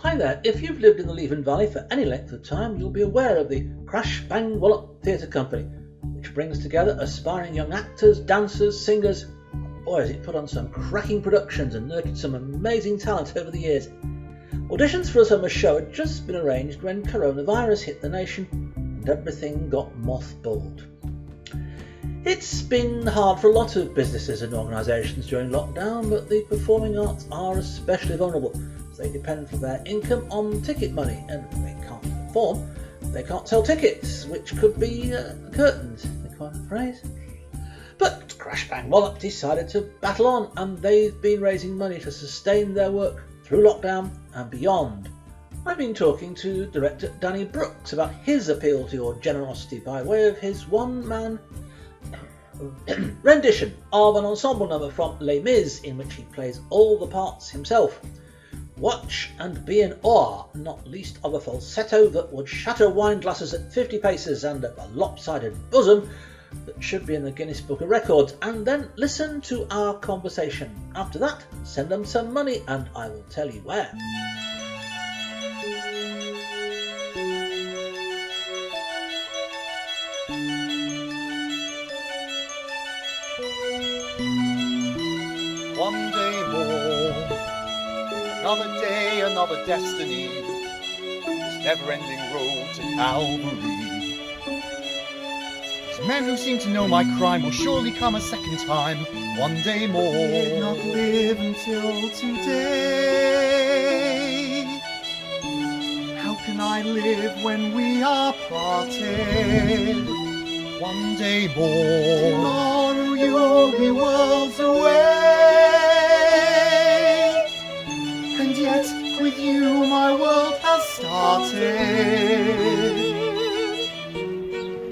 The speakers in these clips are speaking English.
Hi there, if you've lived in the Leven Valley for any length of time, you'll be aware of the Crash Bang Wallop Theatre Company, which brings together aspiring young actors, dancers, singers. Boy, has it put on some cracking productions and nurtured some amazing talent over the years. Auditions for a summer show had just been arranged when coronavirus hit the nation and everything got mothballed. It's been hard for a lot of businesses and organisations during lockdown, but the performing arts are especially vulnerable. They depend for their income on ticket money, and if they can't perform, they can't sell tickets, which could be curtains, if I'm phrase. But Crash Bang Wallop decided to battle on, and they've been raising money to sustain their work through lockdown and beyond. I've been talking to director Danny Brooks about his appeal to your generosity by way of his one-man rendition of an ensemble number from Les Mis, in which he plays all the parts himself. Watch and be in awe, not least of a falsetto that would shatter wine glasses at 50 paces and a lopsided bosom that should be in the Guinness Book of Records, and then listen to our conversation. After that, send them some money and I will tell you where. One day more, another day, another destiny, this never-ending road to Calvary. These men who seem to know my crime will surely come a second time, one day more. Did not live until today. How can I live when we are parted? One day more. Tomorrow you'll be worlds away. And yet, with you my world has started.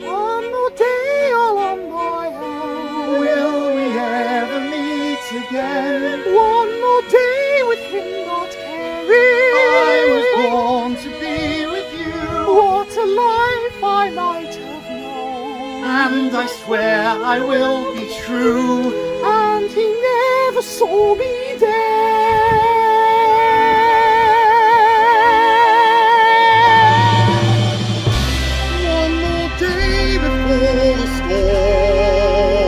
One more day all on my own. Will we ever meet again? One more day with him not caring. I was born to be with you. What a life I might have known. And I swear I will be true. And he never saw me there.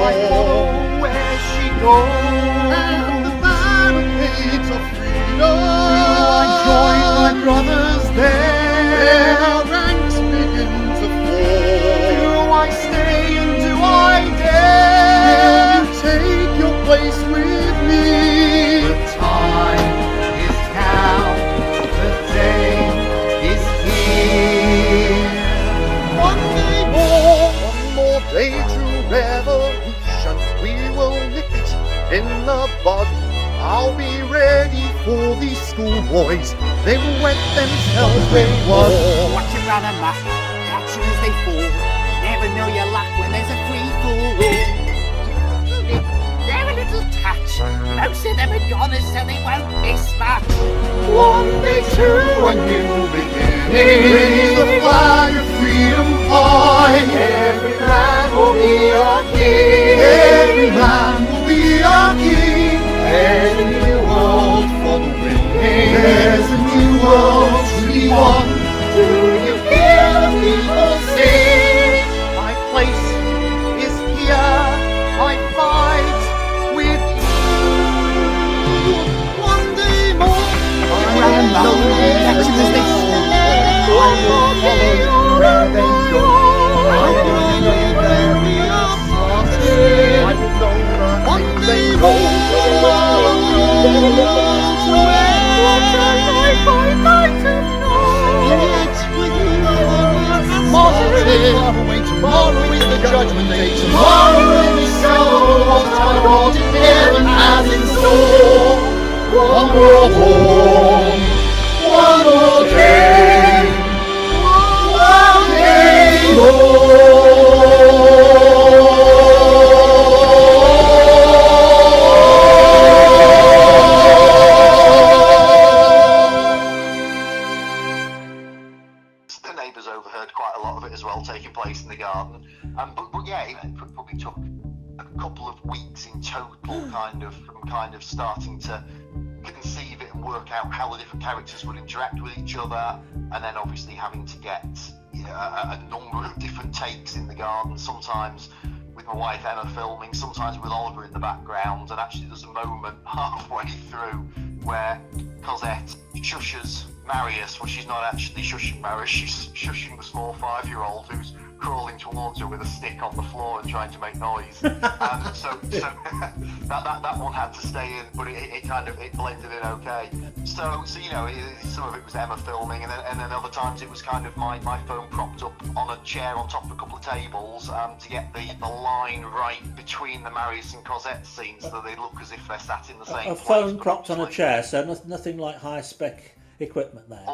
I follow where she goes, and the barricades of freedom. I join my brothers there. Their ranks begin to fall. Do I stay and do I dare? Will you take your place with me? The time is now. The day is here. One day more. Day to revolution, we will nip it in the bud. I'll be ready for these schoolboys. They will wet themselves with blood. Watch it run amok, catch them as they fall. Never know your luck when there's a free fall. They're a little touch. Most of them are goners, so they won't miss much. One day to a new beginning. Raise the flag of freedom high. Every man will be our king. Every man will be our king. There's a new world for the winning. There's a new world to be won. Do you hear the people sing? My place is here. I fight with you. One day more. I know catch them as they fall. I will follow where they go. I will know where we are started. I know one day more. Tomorrow is the judgment day. Tomorrow will be so what I wanted heaven has in store. One more home, one more day, one day more. The neighbours overheard quite a lot of it as well, taking place in the garden. But yeah, it probably took a couple of weeks in total, from kind of starting to conceive it and work out how the different characters would interact with each other, and then obviously having to get a number of different takes in the garden, sometimes with my wife Emma filming, sometimes with Oliver in the background. And actually there's a moment halfway through where Cosette shushes Marius. Well, she's not actually shushing Marius, she's shushing the small 5-year-old who's crawling towards her with a stick on the floor and trying to make noise. So that one had to stay in, but it blended in okay. So some of it was Emma filming, and then other times it was kind of my phone propped up on a chair on top of a couple of tables to get the line right between the Marius and Cosette scenes, so they look as if they're sat in the same place. A phone propped on a chair, so nothing like high spec equipment there.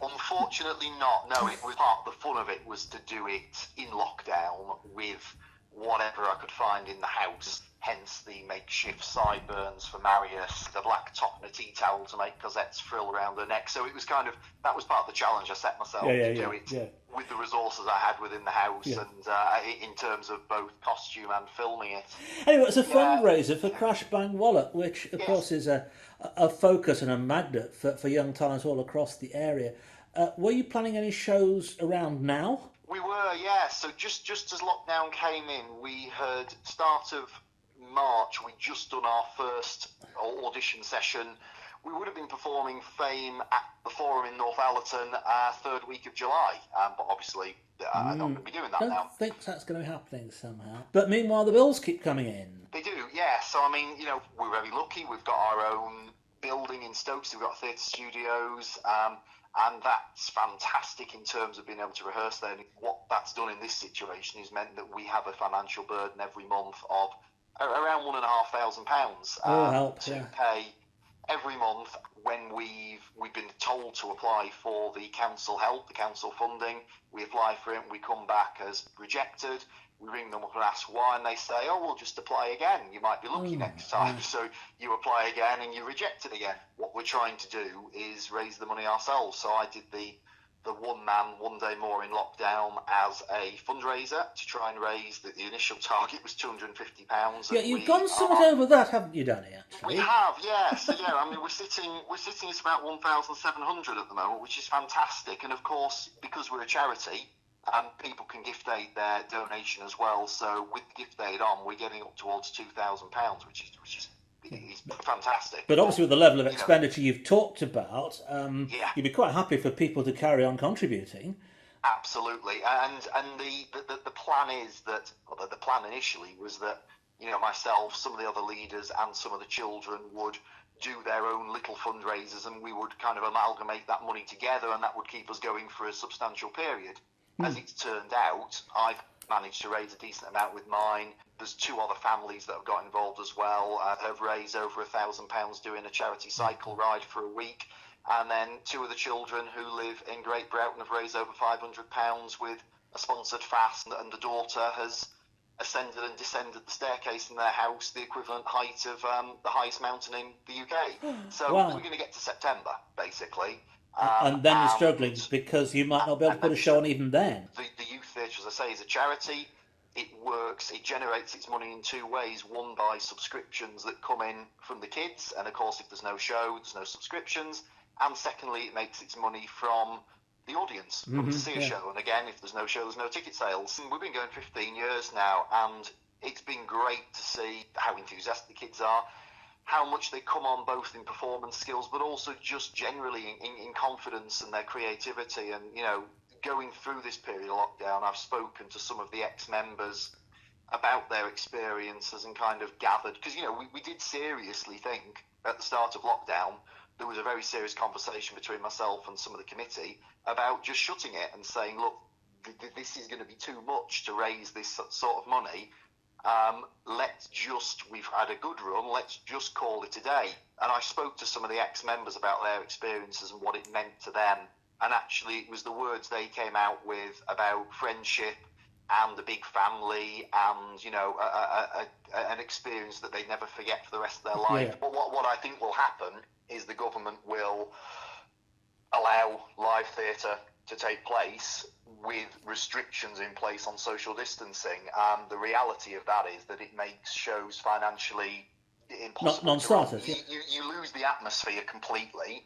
Unfortunately not. No, it was part of the fun of it was to do it in lockdown with whatever I could find in the house. Hence the makeshift sideburns for Marius, the black top and a tea towel to make Cosette's frill around her neck. So it was that was part of the challenge I set myself to do it with the resources I had within the house and in terms of both costume and filming it. Anyway, it's a fundraiser for Crash Bang Wallop, which of course is a focus and a magnet for young talent all across the area. Were you planning any shows around now? We were, yeah. So just as lockdown came in, we had start of March, we'd just done our first audition session. We would have been performing Fame at the Forum in Northallerton third week of July, but obviously I'm not going to be doing that now. I don't think that's going to be happening somehow. But meanwhile, the bills keep coming in. They do, yeah. So, I mean, we're very lucky. We've got our own building in Stokes. We've got theatre studios, and that's fantastic in terms of being able to rehearse there. And what that's done in this situation is meant that we have a financial burden every month of around £1,500 to pay every month when we've been told to apply for the council help, the council funding. We apply for it and we come back as rejected. We ring them up and ask why, and they say, oh, we'll just apply again. You might be lucky next time. So you apply again and you're rejected again. What we're trying to do is raise the money ourselves. So I did the one man, one day more in lockdown as a fundraiser to try and raise the initial target was £250. Yeah, you've gone somewhat over that, haven't you, Danny? Actually, we have, yes. So, I mean, we're sitting at about 1,700 at the moment, which is fantastic. And of course, because we're a charity, people can gift aid their donation as well. So with the gift aid on, we're getting up towards £2,000, which is fantastic. But obviously with the level of expenditure you've talked about, you'd be quite happy for people to carry on contributing. Absolutely. And the plan is that, or the plan initially was that, myself, some of the other leaders and some of the children would do their own little fundraisers, and we would kind of amalgamate that money together, and that would keep us going for a substantial period. As it's turned out, I've managed to raise a decent amount with mine. There's 2 other families that have got involved as well, have raised over £1,000 doing a charity cycle ride for a week. And then 2 of the children who live in Great Broughton have raised over £500 with a sponsored fast, and the daughter has ascended and descended the staircase in their house, the equivalent height of the highest mountain in the UK. So we're going to get to September, basically. And then you're struggling because you might not be able to put a show on even then. The youth theatre, as I say, is a charity. It works, it generates its money in 2 ways. One, by subscriptions that come in from the kids, and of course if there's no show, there's no subscriptions. And secondly, it makes its money from the audience, from to see a show. And again, if there's no show, there's no ticket sales. And we've been going 15 years now, and it's been great to see how enthusiastic the kids are, how much they come on both in performance skills, but also just generally in confidence and their creativity. And, going through this period of lockdown, I've spoken to some of the ex-members about their experiences and kind of gathered, because, we did seriously think at the start of lockdown, there was a very serious conversation between myself and some of the committee about just shutting it and saying, look, this is going to be too much to raise this sort of money. We've had a good run, let's just call it a day. And I spoke to some of the ex-members about their experiences and what it meant to them. And actually it was the words they came out with about friendship and a big family and, an experience that they never forget for the rest of their life. Yeah. But what I think will happen is the government will allow live theatre to take place with restrictions in place on social distancing. The reality of that is that it makes shows financially impossible. Non-starters. You lose the atmosphere completely.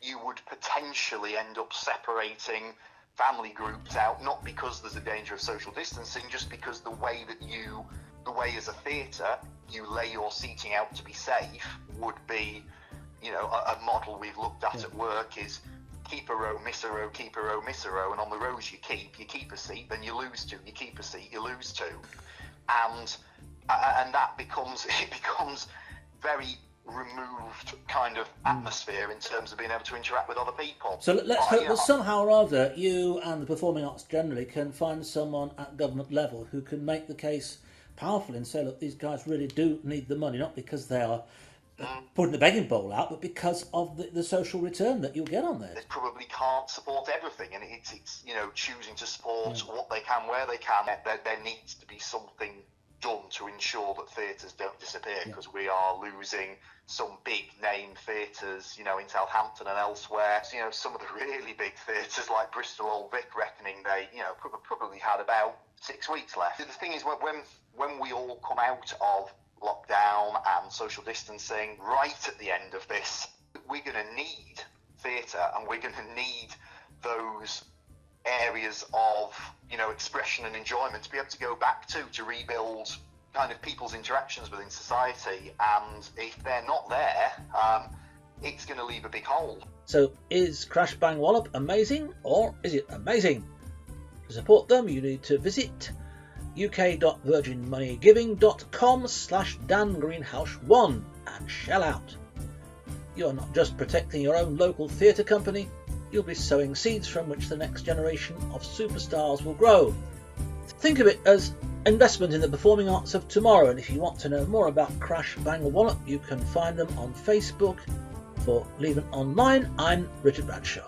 You would potentially end up separating family groups out, not because there's a danger of social distancing, just because the way as a theatre you lay your seating out to be safe would be, a model we've looked at work is keep a row, miss a row, keep a row, miss a row, and on the rows you keep a seat, then you lose two, you keep a seat, you lose two, and that becomes very removed kind of atmosphere in terms of being able to interact with other people. So let's hope that somehow or other you and the performing arts generally can find someone at government level who can make the case powerful and say, look, these guys really do need the money, not because they are putting the begging bowl out, but because of the social return that you'll get on there. They probably can't support everything, and it's choosing to support what they can where they can. There needs to be something done to ensure that theatres don't disappear, because we are losing some big name theatres, in Southampton and elsewhere. Some of the really big theatres like Bristol Old Vic reckoning they, probably had about 6 weeks left. The thing is, when we all come out of lockdown and social distancing, right at the end of this, we're going to need theatre, and we're going to need those areas of expression and enjoyment to be able to go back to rebuild kind of people's interactions within society. And if they're not there, it's going to leave a big hole. So is Crash Bang Wallop amazing, or is it amazing? To support them, you need to visit uk.virginmoneygiving.com/dangreenhouse1 and shell out. You're not just protecting your own local theatre company, you'll be sowing seeds from which the next generation of superstars will grow. Think of it as investment in the performing arts of tomorrow, and if you want to know more about Crash Bang Wallop, you can find them on Facebook. For Leaving Online, I'm Richard Bradshaw.